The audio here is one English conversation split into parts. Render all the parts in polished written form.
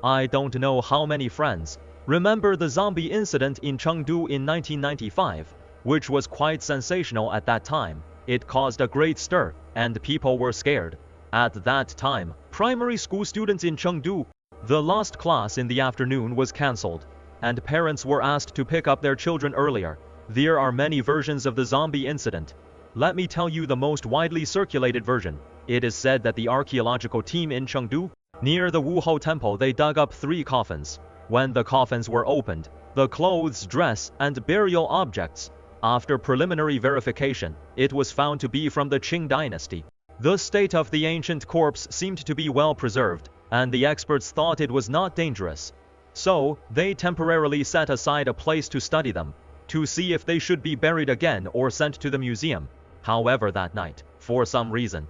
I don't know how many friends remember the zombie incident in Chengdu in 1995, which was quite sensational at that time. It caused a great stir, and people were scared. At that time, primary school students in Chengdu, the last class in the afternoon was cancelled, and parents were asked to pick up their children earlier. There are many versions of the zombie incident. Let me tell you the most widely circulated version. It is said that the archaeological team in Chengdu, near the Wuhou temple, they dug up 3 coffins. When the coffins were opened, the clothes, dress, and burial objects, after preliminary verification, it was found to be from the Qing dynasty. The state of the ancient corpse seemed to be well preserved, and the experts thought it was not dangerous. So, they temporarily set aside a place to study them, to see if they should be buried again or sent to the museum. However, that night, for some reason,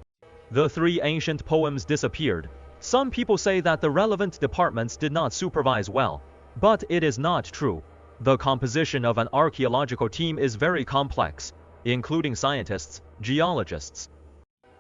the 3 ancient poems disappeared. Some people say that the relevant departments did not supervise well, but it is not true. The composition of an archaeological team is very complex, including scientists, geologists,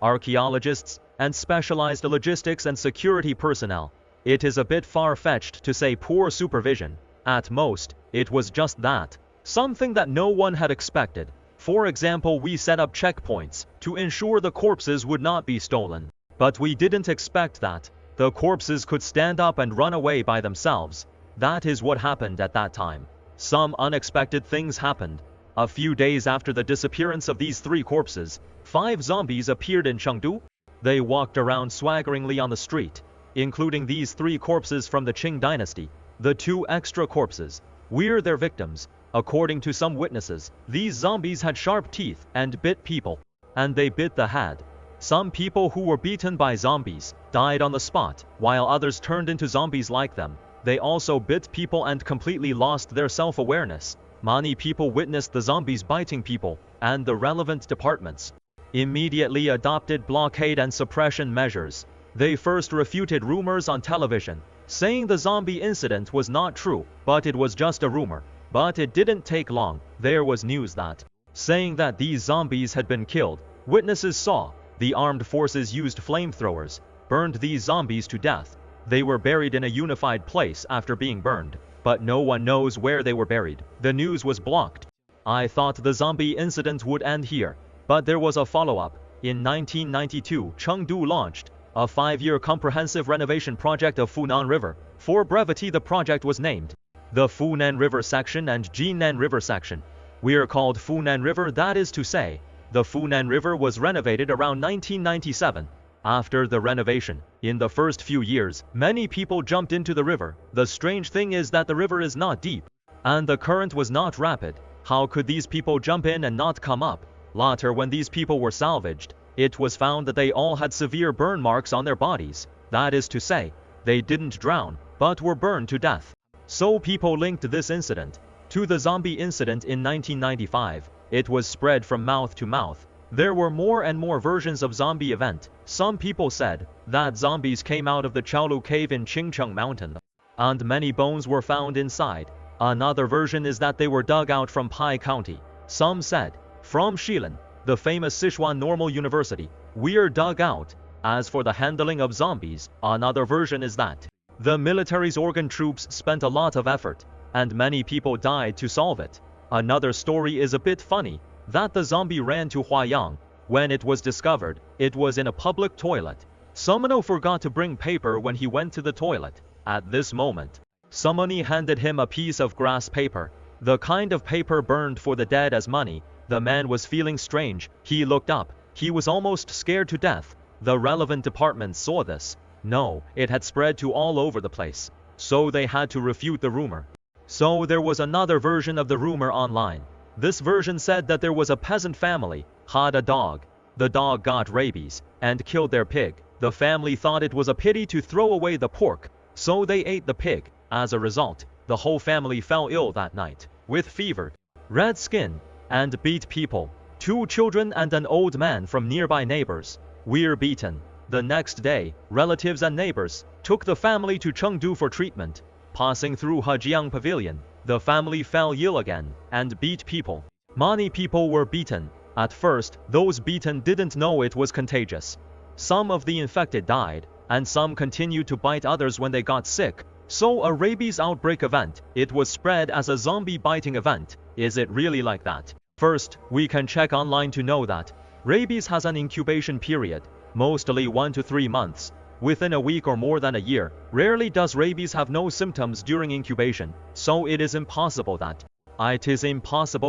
archaeologists, and specialized logistics and security personnel. It is a bit far-fetched to say poor supervision. At most, it was just that, something that no one had expected. For example, we set up checkpoints to ensure the corpses would not be stolen. But we didn't expect that the corpses could stand up and run away by themselves. That is what happened at that time. Some unexpected things happened. A few days after the disappearance of these 3 corpses, 5 zombies appeared in Chengdu. They walked around swaggeringly on the street, including these 3 corpses from the Qing dynasty. The 2 extra corpses were their victims. According to some witnesses, these zombies had sharp teeth and bit people, and they bit the head. Some people who were beaten by zombies died on the spot, while others turned into zombies like them. They also bit people and completely lost their self-awareness. Many people witnessed the zombies biting people, and the relevant departments immediately adopted blockade and suppression measures. They first refuted rumors on television, saying the zombie incident was not true, but it was just a rumor. But it didn't take long. There was news that, saying that these zombies had been killed. Witnesses saw the armed forces used flamethrowers, burned these zombies to death. They were buried in a unified place after being burned, but no one knows where they were buried. The news was blocked. I thought the zombie incident would end here, but there was a follow-up. In 1992, Chengdu launched a 5-year comprehensive renovation project of Funan River. For brevity, the project was named the Funan River Section and Jinan River Section. We're called Funan River, that is to say, the Funan River was renovated around 1997. After the renovation, in the first few years, many people jumped into the river. The strange thing is that the river is not deep, and the current was not rapid. How could these people jump in and not come up? Later, when these people were salvaged, it was found that they all had severe burn marks on their bodies. That is to say, they didn't drown, but were burned to death. So people linked this incident to the zombie incident in 1995. It was spread from mouth to mouth. There were more and more versions of zombie event. Some people said that zombies came out of the Chaolu cave in Qingcheng mountain, and many bones were found inside. Another version is that they were dug out from Pai County. Some said from Shilin, the famous Sichuan Normal University, were dug out. As for the handling of zombies, another version is that the military's organ troops spent a lot of effort, and many people died to solve it. Another story is a bit funny, that the zombie ran to Huayang. When it was discovered, it was in a public toilet. Someone forgot to bring paper when he went to the toilet. At this moment, someone handed him a piece of grass paper, the kind of paper burned for the dead as money. The man was feeling strange. He looked up. He was almost scared to death. The relevant departments saw this. No, it had spread to all over the place. So they had to refute the rumor. So there was another version of the rumor online. This version said that there was a peasant family, had a dog. The dog got rabies, and killed their pig. The family thought it was a pity to throw away the pork, so they ate the pig. As a result, the whole family fell ill that night, with fever, red skin, and beat people. 2 children and an old man from nearby neighbors were beaten. The next day, relatives and neighbors took the family to Chengdu for treatment. Passing through Hejiang Pavilion, the family fell ill again, and beat people. Many people were beaten. At first, those beaten didn't know it was contagious. Some of the infected died, and some continued to bite others when they got sick. So a rabies outbreak event, it was spread as a zombie biting event. Is it really like that? First, we can check online to know that rabies has an incubation period, mostly 1 to 3 months. Within a week or more than a year, rarely does rabies have no symptoms during incubation, so it is impossible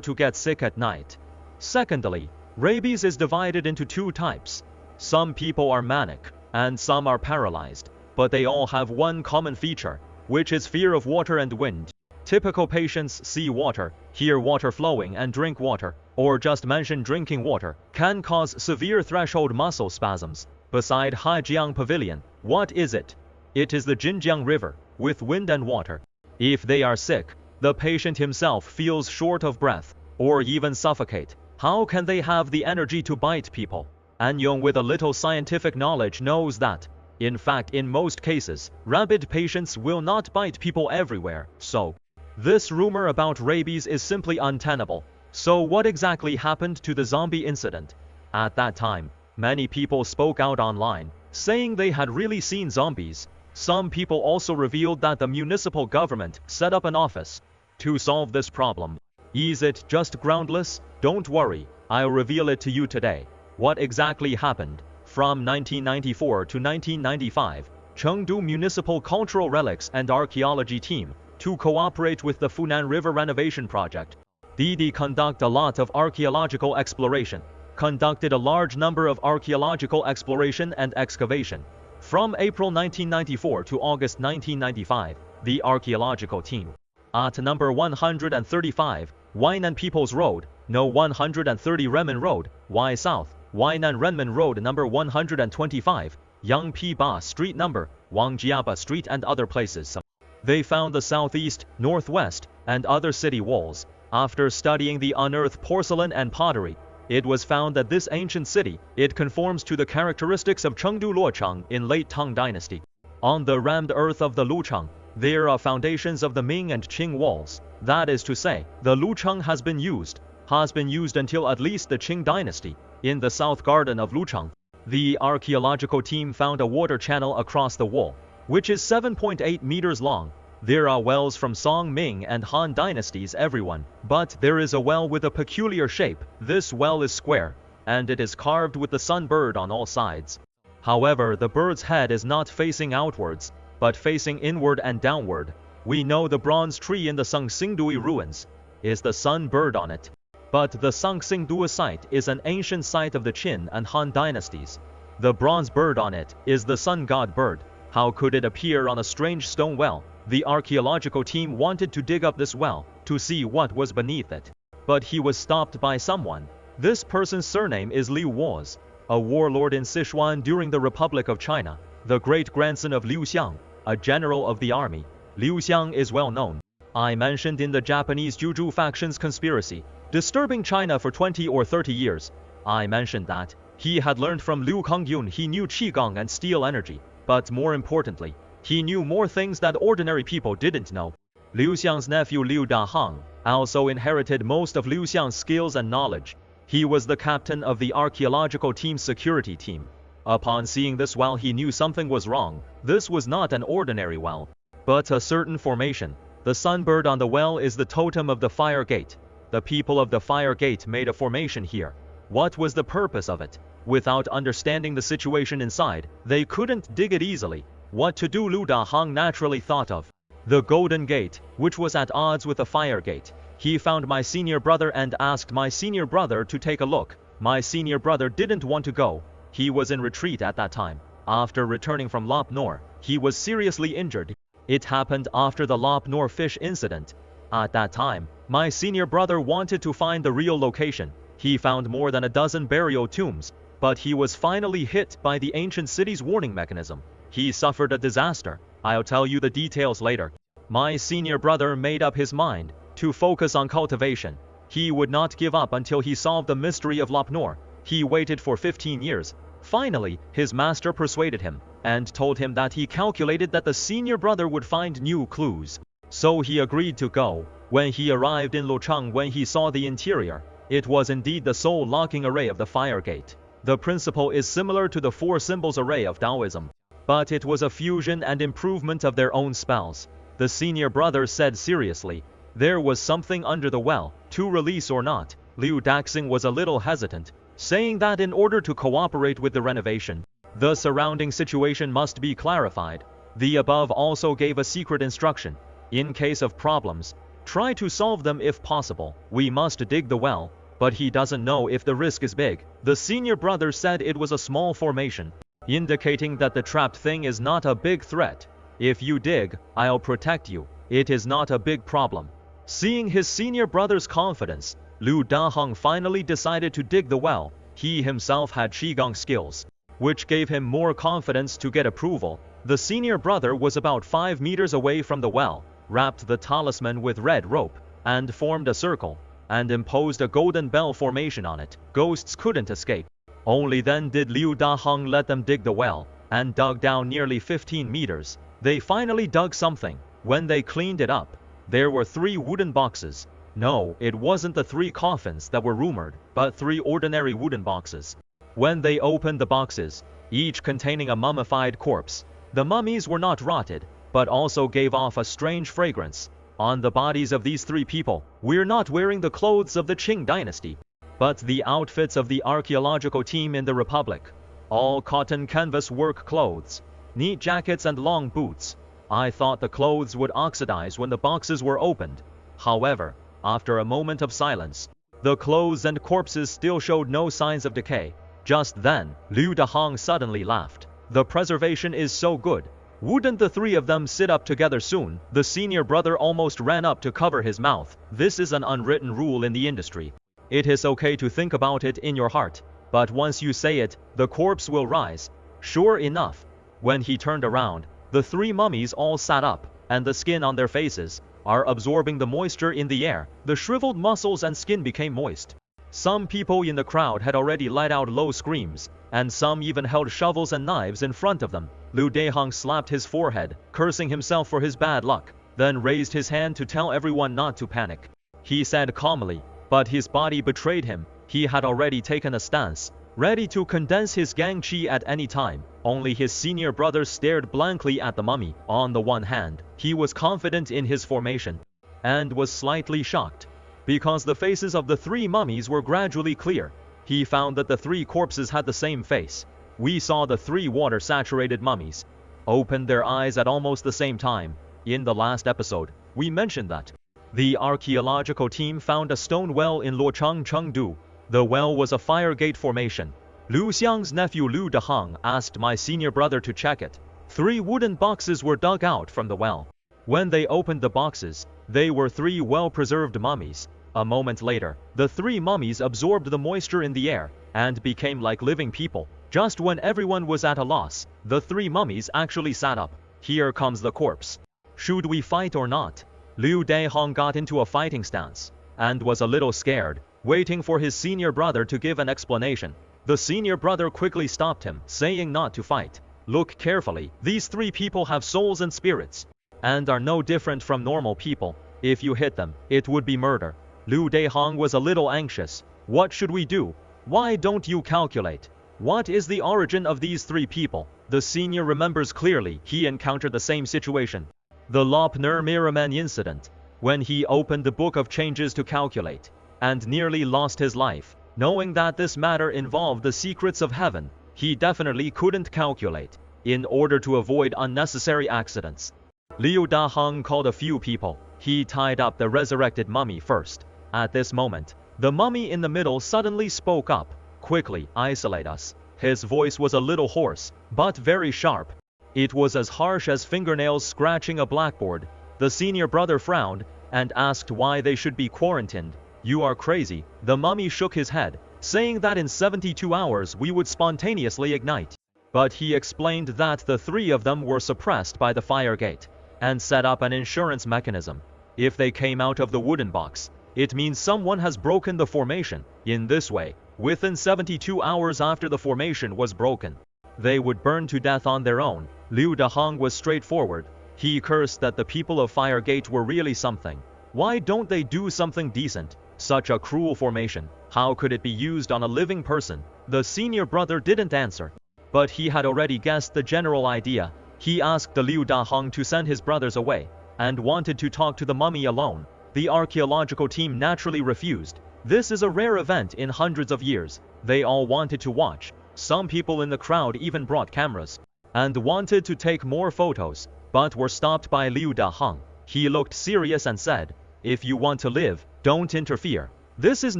to get sick at night. Secondly, rabies is divided into 2 types. Some people are manic, and some are paralyzed, but they all have one common feature, which is fear of water and wind. Typical patients see water, hear water flowing and drink water, or just mention drinking water, can cause severe threshold muscle spasms. Beside Haijiang Pavilion, what is it? It is the Jinjiang River, with wind and water. If they are sick, the patient himself feels short of breath, or even suffocate. How can they have the energy to bite people? Anyone with a little scientific knowledge knows that, in fact, in most cases, rabid patients will not bite people everywhere, so this rumor about rabies is simply untenable. So what exactly happened to the zombie incident? At that time, many people spoke out online, saying they had really seen zombies. Some people also revealed that the municipal government set up an office to solve this problem. Is it just groundless? Don't worry, I'll reveal it to you today. What exactly happened? From 1994 to 1995, Chengdu Municipal Cultural Relics and Archaeology Team, to cooperate with the Funan River Renovation Project, DD conduct a lot of archaeological exploration, conducted a large number of archaeological exploration and excavation. From April 1994 to August 1995, the archaeological team, at number 135, Wainan People's Road, No 130 Renmin Road, Y South, Wainan Renmin Road number 125, Yangpi Ba Street number, Wangjiaba Street and other places. They found the southeast, northwest, and other city walls. After studying the unearthed porcelain and pottery, it was found that this ancient city, it conforms to the characteristics of Chengdu Luochang in late Tang dynasty. On the rammed earth of the Luchang, there are foundations of the Ming and Qing walls. That is to say, the Luchang has been used until at least the Qing dynasty. In the south garden of Luchang, the archaeological team found a water channel across the wall, which is 7.8 meters long. There are wells from Song, Ming, and Han dynasties everyone, but there is a well with a peculiar shape. This well is square, and it is carved with the sun bird on all sides. However, the bird's head is not facing outwards, but facing inward and downward. We know the bronze tree in the Sangxingdui ruins is the sun bird on it. But the Sangxingdui site is an ancient site of the Qin and Han dynasties. The bronze bird on it is the sun god bird. How could it appear on a strange stone well? The archaeological team wanted to dig up this well to see what was beneath it. But he was stopped by someone. This person's surname is Liu Woz, a warlord in Sichuan during the Republic of China, the great-grandson of Liu Xiang, a general of the army. Liu Xiang is well known. I mentioned in the Japanese Juju faction's conspiracy, disturbing China for 20 or 30 years. I mentioned that he had learned from Liu Kongyun. He knew Qigong and steel energy, but more importantly, he knew more things that ordinary people didn't know. Liu Xiang's nephew Liu Dahang also inherited most of Liu Xiang's skills and knowledge. He was the captain of the archaeological team's security team. Upon seeing this well, he knew something was wrong. This was not an ordinary well, but a certain formation. The sunbird on the well is the totem of the fire gate. The people of the fire gate made a formation here. What was the purpose of it? Without understanding the situation inside, they couldn't dig it easily. What to do? Liu Dahang naturally thought of the Golden Gate, which was at odds with the fire gate. He found my senior brother and asked my senior brother to take a look. My senior brother didn't want to go. He was in retreat at that time. After returning from Lop Nor, he was seriously injured. It happened after the Lop Nor fish incident. At that time, my senior brother wanted to find the real location. He found more than a dozen burial tombs, but he was finally hit by the ancient city's warning mechanism. He suffered a disaster. I'll tell you the details later. My senior brother made up his mind to focus on cultivation. He would not give up until he solved the mystery of Lop Nor. He waited for 15 years. Finally, his master persuaded him and told him that he calculated that the senior brother would find new clues. So he agreed to go. When he arrived in Luchang, when he saw the interior, it was indeed the soul locking array of the fire gate. The principle is similar to the four symbols array of Taoism. but it was a fusion and improvement of their own spells. The senior brother said seriously, there was something under the well, to release or not. Liu Daxing was a little hesitant, saying that in order to cooperate with the renovation, the surrounding situation must be clarified. The above also gave a secret instruction. In case of problems, try to solve them if possible. We must dig the well, but he doesn't know if the risk is big. The senior brother said it was a small formation, indicating that the trapped thing is not a big threat. If you dig, I'll protect you. It is not a big problem. Seeing his senior brother's confidence, Liu Dahong finally decided to dig the well. He himself had Qigong skills, which gave him more confidence to get approval. The senior brother was about 5 meters away from the well, wrapped the talisman with red rope, and formed a circle, and imposed a golden bell formation on it. Ghosts couldn't escape. Only then did Liu Dahong let them dig the well, and dug down nearly 15 meters. They finally dug something. When they cleaned it up, there were 3 wooden boxes. No, it wasn't the 3 coffins that were rumored, but 3 ordinary wooden boxes. When they opened the boxes, each containing a mummified corpse, the mummies were not rotted, but also gave off a strange fragrance. On the bodies of these 3 people, we're not wearing the clothes of the Qing dynasty, but the outfits of the archaeological team in the Republic. All cotton canvas work clothes, neat jackets and long boots. I thought the clothes would oxidize when the boxes were opened. However, after a moment of silence, the clothes and corpses still showed no signs of decay. Just then, Liu Dahong suddenly laughed. The preservation is so good. Wouldn't the 3 of them sit up together soon? The senior brother almost ran up to cover his mouth. This is an unwritten rule in the industry. It is okay to think about it in your heart, but once you say it, the corpse will rise. Sure enough, when he turned around, the 3 mummies all sat up, and the skin on their faces are absorbing the moisture in the air. The shriveled muscles and skin became moist. Some people in the crowd had already let out low screams, and some even held shovels and knives in front of them. Liu Dahong slapped his forehead, cursing himself for his bad luck, then raised his hand to tell everyone not to panic. He said calmly, but his body betrayed him. He had already taken a stance, ready to condense his gang qi at any time. Only his senior brother stared blankly at the mummy. On the one hand, he was confident in his formation, and was slightly shocked, because the faces of the 3 mummies were gradually clear. He found that the 3 corpses had the same face. We saw the 3 water-saturated mummies open their eyes at almost the same time. In the last episode, we mentioned that the archaeological team found a stone well in Luocheng, Chengdu. The well was a fire gate formation. Liu Xiang's nephew Liu Dahong asked my senior brother to check it. 3 wooden boxes were dug out from the well. When they opened the boxes, they were 3 well-preserved mummies. A moment later, the 3 mummies absorbed the moisture in the air, and became like living people. Just when everyone was at a loss, the 3 mummies actually sat up. Here comes the corpse. Should we fight or not? Liu Dahong got into a fighting stance, and was a little scared, waiting for his senior brother to give an explanation. The senior brother quickly stopped him, saying not to fight. Look carefully, these 3 people have souls and spirits, and are no different from normal people. If you hit them, it would be murder. Liu Dahong was a little anxious. What should we do? Why don't you calculate? What is the origin of these 3 people? The senior remembers clearly he encountered the same situation. The Lopner Mirrorman incident, when he opened the Book of Changes to calculate, and nearly lost his life. Knowing that this matter involved the secrets of heaven, he definitely couldn't calculate, in order to avoid unnecessary accidents. Liu Dahong called a few people. He tied up the resurrected mummy first. At this moment, the mummy in the middle suddenly spoke up. Quickly, isolate us. His voice was a little hoarse, but very sharp. It was as harsh as fingernails scratching a blackboard. The senior brother frowned, and asked why they should be quarantined. You are crazy. The mummy shook his head, saying that in 72 hours we would spontaneously ignite. But he explained that the 3 of them were suppressed by the fire gate, and set up an insurance mechanism. If they came out of the wooden box, it means someone has broken the formation. In this way, within 72 hours after the formation was broken, they would burn to death on their own. Liu Dahong was straightforward. He cursed that the people of Firegate were really something. Why don't they do something decent? Such a cruel formation. How could it be used on a living person? The senior brother didn't answer, but he had already guessed the general idea. He asked the Liu Dahong to send his brothers away, and wanted to talk to the mummy alone. The archaeological team naturally refused. This is a rare event in hundreds of years. They all wanted to watch. Some people in the crowd even brought cameras and wanted to take more photos, but were stopped by Liu Dahong. He looked serious and said, "If you want to live, don't interfere. This is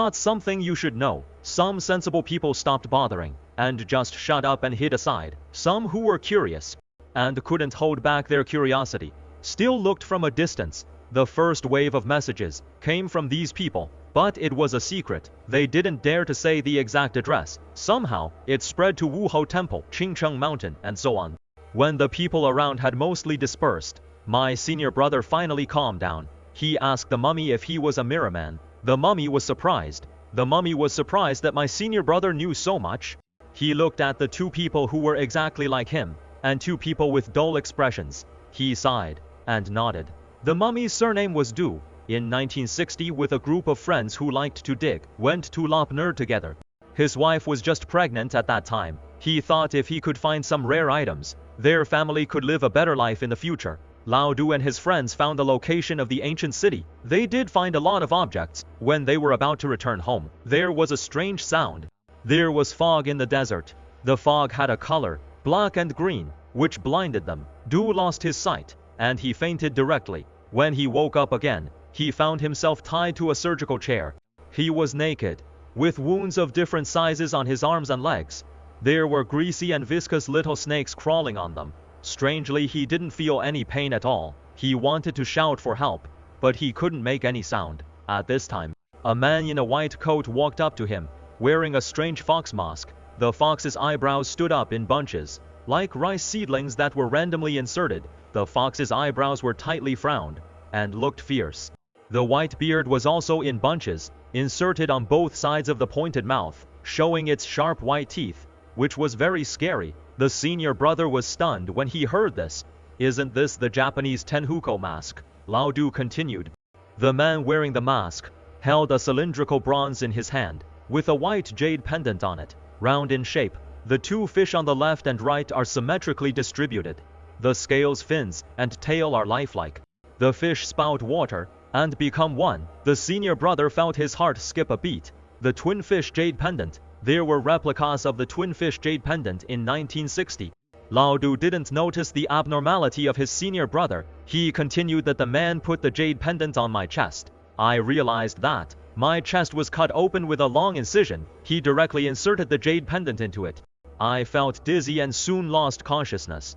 not something you should know." Some sensible people stopped bothering, and just shut up and hid aside. Some who were curious, and couldn't hold back their curiosity, still looked from a distance. The first wave of messages came from these people, but it was a secret. They didn't dare to say the exact address. Somehow, it spread to Wuhou Temple, Qingcheng Mountain, and so on. When the people around had mostly dispersed, my senior brother finally calmed down. He asked the mummy if he was a mirror man. The mummy was surprised. The mummy was surprised that my senior brother knew so much. He looked at the two people who were exactly like him, and two people with dull expressions. He sighed and nodded. The mummy's surname was Du. In 1960, with a group of friends who liked to dig, went to Lop together. His wife was just pregnant at that time. He thought if he could find some rare items, their family could live a better life in the future. Lao Du and his friends found the location of the ancient city. They did find a lot of objects. When they were about to return home, there was a strange sound. There was fog in the desert. The fog had a color, black and green, which blinded them. Du lost his sight, and he fainted directly. When he woke up again, he found himself tied to a surgical chair. He was naked, with wounds of different sizes on his arms and legs. There were greasy and viscous little snakes crawling on them. Strangely, he didn't feel any pain at all. He wanted to shout for help, but he couldn't make any sound. At this time, a man in a white coat walked up to him, wearing a strange fox mask. The fox's eyebrows stood up in bunches, like rice seedlings that were randomly inserted. The fox's eyebrows were tightly frowned, and looked fierce. The white beard was also in bunches, inserted on both sides of the pointed mouth, showing its sharp white teeth, which was very scary. The senior brother was stunned when he heard this. "Isn't this the Japanese Tenhuko mask?" Lao Du continued. The man wearing the mask held a cylindrical bronze in his hand, with a white jade pendant on it, round in shape. The two fish on the left and right are symmetrically distributed. The scales, fins, and tail are lifelike. The fish spout water and become one. The senior brother felt his heart skip a beat. The twin fish jade pendant. There were replicas of the twin fish jade pendant in 1960. Lao Du didn't notice the abnormality of his senior brother. He continued that the man put the jade pendant on my chest. I realized that my chest was cut open with a long incision. He directly inserted the jade pendant into it. I felt dizzy and soon lost consciousness.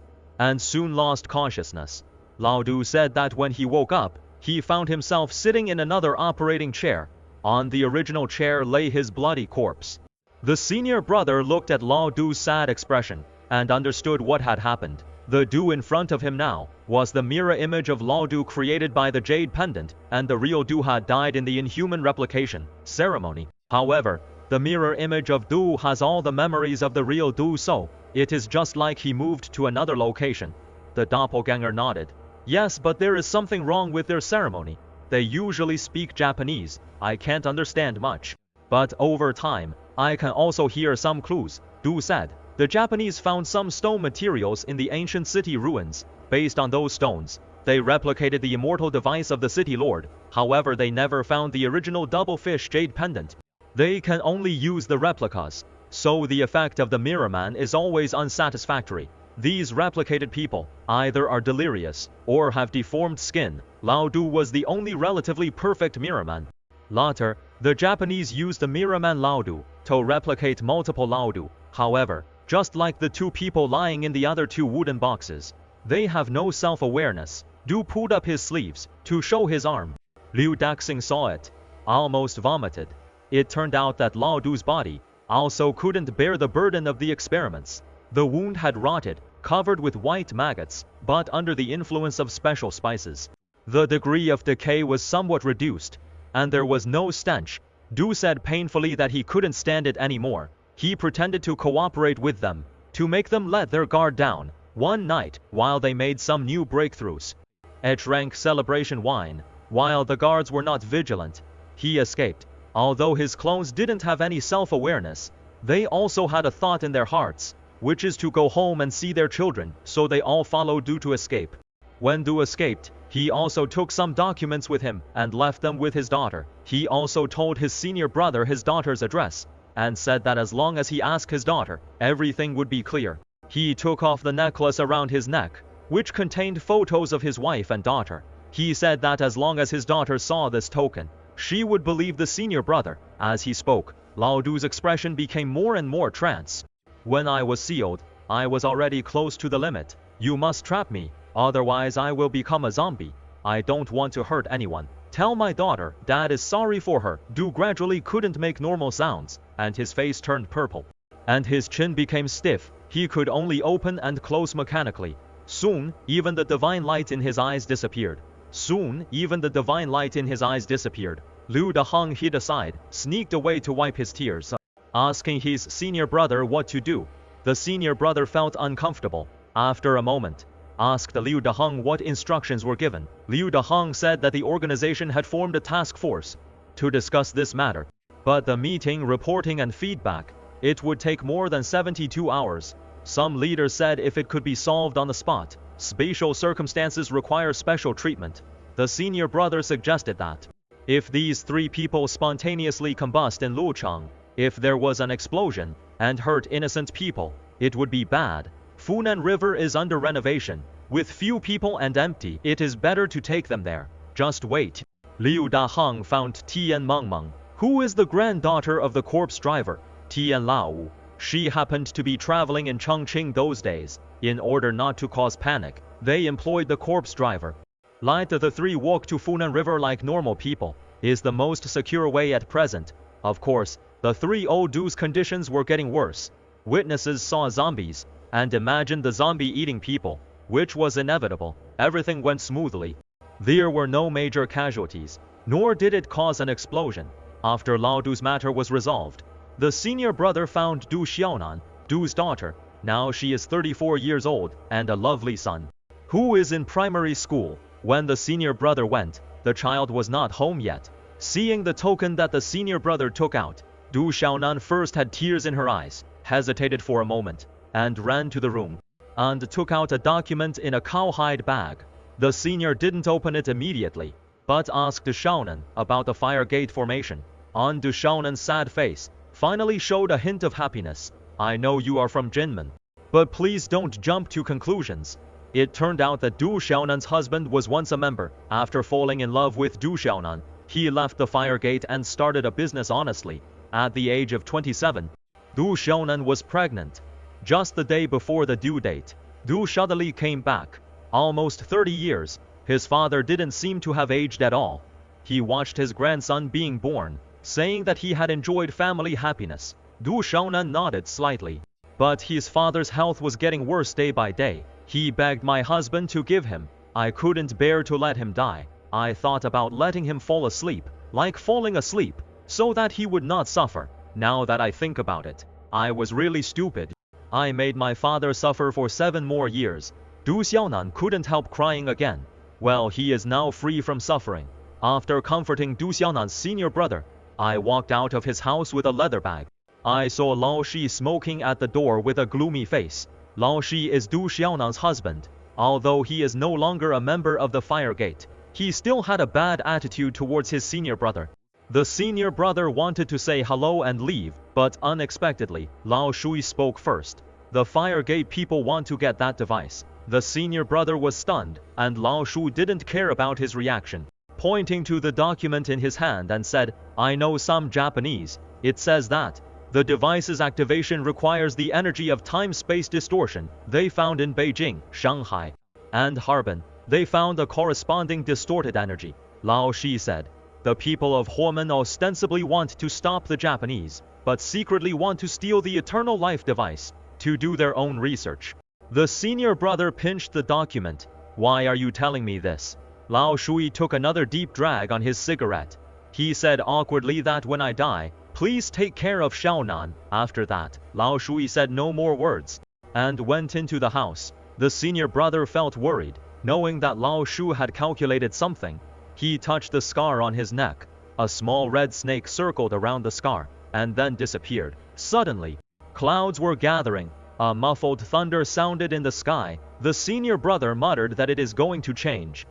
Lao Du said that when he woke up, he found himself sitting in another operating chair. On the original chair lay his bloody corpse. The senior brother looked at Lao Du's sad expression, and understood what had happened. The Du in front of him now was the mirror image of Lao Du created by the jade pendant, and the real Du had died in the inhuman replication ceremony. However, the mirror image of Du has all the memories of the real Du, so it is just like he moved to another location. The doppelganger nodded. "Yes, but there is something wrong with their ceremony. They usually speak Japanese. I can't understand much. But over time, I can also hear some clues," Du said. The Japanese found some stone materials in the ancient city ruins. Based on those stones, they replicated the immortal device of the city lord. However, they never found the original double fish jade pendant. They can only use the replicas, so the effect of the mirror man is always unsatisfactory. These replicated people either are delirious or have deformed skin. Lao Du was the only relatively perfect mirror man. Later, the Japanese used the mirror man Lao Du to replicate multiple Lao Du. However, just like the two people lying in the other two wooden boxes, they have no self-awareness. Du pulled up his sleeves to show his arm. Liu Daxing saw it, almost vomited. It turned out that Lao Du's body also couldn't bear the burden of the experiments. The wound had rotted, covered with white maggots, but under the influence of special spices, the degree of decay was somewhat reduced, and there was no stench. Du said painfully that he couldn't stand it anymore. He pretended to cooperate with them, to make them let their guard down. One night, while they made some new breakthroughs, drank celebration wine. While the guards were not vigilant, he escaped. Although his clones didn't have any self-awareness, they also had a thought in their hearts. which is to go home and see their children, so they all followed Du to escape. When Du escaped, he also took some documents with him and left them with his daughter. He also told his senior brother his daughter's address, and said that as long as he asked his daughter, everything would be clear. He took off the necklace around his neck, which contained photos of his wife and daughter. He said that as long as his daughter saw this token, she would believe the senior brother. As he spoke, Lao Du's expression became more and more trance. When I was sealed, I was already close to the limit. You must trap me, otherwise I will become a zombie. I don't want to hurt anyone. Tell my daughter, Dad is sorry for her. Du gradually couldn't make normal sounds, and his face turned purple. And his chin became stiff. He could only open and close mechanically. Soon, even the divine light in his eyes disappeared. Liu Dahong hid aside, sneaked away to wipe his tears, asking his senior brother what to do. The senior brother felt uncomfortable. After a moment, asked Liu Dahong what instructions were given. Liu Dahong said that the organization had formed a task force to discuss this matter. But the meeting, reporting and feedback, it would take more than 72 hours. Some leaders said if it could be solved on the spot, special circumstances require special treatment. The senior brother suggested that if these 3 people spontaneously combust in Lucheng, if there was an explosion and hurt innocent people, it would be bad. Funan River is under renovation. With few people and empty, it is better to take them there. Just wait. Liu Dahong found Tian Mengmeng, who is the granddaughter of the corpse driver, Tian Lao. She happened to be traveling in Chongqing those days. In order not to cause panic, they employed the corpse driver. Let the 3 walk to Funan River like normal people is the most secure way at present. Of course, the 3 old Du's conditions were getting worse. Witnesses saw zombies and imagined the zombie eating people, which was inevitable. Everything went smoothly. There were no major casualties, nor did it cause an explosion. After Lao Du's matter was resolved, the senior brother found Du Xiaonan, Du's daughter. Now she is 34 years old and a lovely son, who is in primary school. When the senior brother went, the child was not home yet. Seeing the token that the senior brother took out, Du Xiaonan first had tears in her eyes, hesitated for a moment, and ran to the room, and took out a document in a cowhide bag. The senior didn't open it immediately, but asked Du Xiaonan about the fire gate formation. On Du Xiaonan's sad face, finally showed a hint of happiness. I know you are from Jinmen, but please don't jump to conclusions. It turned out that Du Xiaonan's husband was once a member. After falling in love with Du Xiaonan, he left the fire gate and started a business honestly. At the age of 27, Du Xiaonan was pregnant. Just the day before the due date, Du suddenly came back. Almost 30 years, his father didn't seem to have aged at all. He watched his grandson being born, saying that he had enjoyed family happiness. Du Xiaonan nodded slightly. But his father's health was getting worse day by day. He begged my husband to give him. I couldn't bear to let him die. I thought about letting him fall asleep, like falling asleep, so that he would not suffer. Now that I think about it, I was really stupid. I made my father suffer for 7 more years. Du Xiaonan couldn't help crying again. Well, he is now free from suffering. After comforting Du Xiaonan's senior brother, I walked out of his house with a leather bag. I saw Lao Shi smoking at the door with a gloomy face. Lao Shi is Du Xiaonan's husband. Although he is no longer a member of the fire gate, he still had a bad attitude towards his senior brother. The senior brother wanted to say hello and leave, but unexpectedly, Lao Shui spoke first. The fire gate people want to get that device. The senior brother was stunned, and Lao Shu didn't care about his reaction, pointing to the document in his hand and said, I know some Japanese. It says that the device's activation requires the energy of time-space distortion. They found in Beijing, Shanghai, and Harbin. They found a corresponding distorted energy. Lao Shi said, the people of Horman ostensibly want to stop the Japanese, but secretly want to steal the eternal life device to do their own research. The senior brother pinched the document. Why are you telling me this? Lao Shui took another deep drag on his cigarette. He said awkwardly that when I die, please take care of Xiaonan. After that, Lao Shui said no more words, and went into the house. The senior brother felt worried, knowing that Lao Shu had calculated something. He touched the scar on his neck. A small red snake circled around the scar, and then disappeared. Suddenly, clouds were gathering. A muffled thunder sounded in the sky. The senior brother muttered that it is going to change.